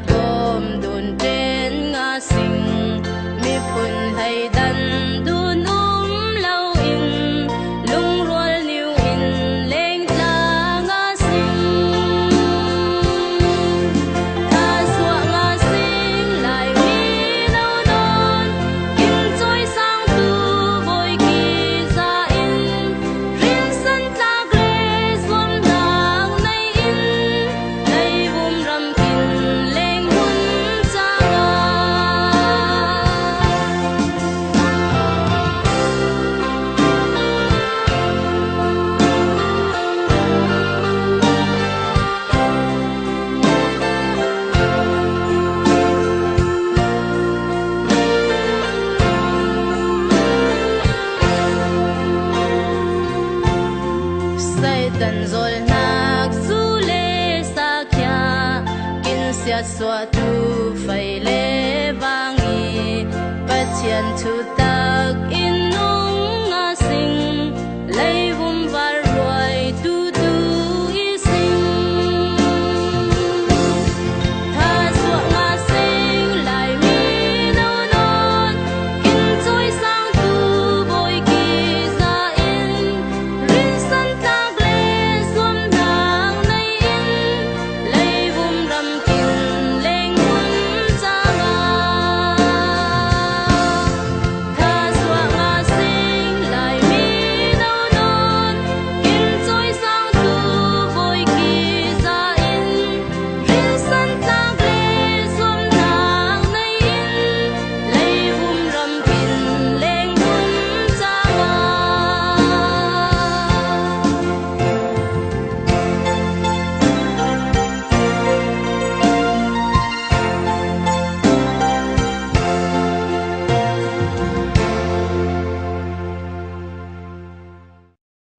gom đun trên ngã sinh mi phun hay đan đun lâu in lung ruột niu in lên la ngã sinh ta xua ngã sinh lại mi đâu đón kim trôi sang tu bồi kỳ ra in riêng sân ta ghé xuân nàng nay in nay vùng rầm kinh lên hun cha say tần rồi nạc du lê sa kia kinh siết xóa tu phải lê vang y bất chiến tu tắc in nung ngã sinh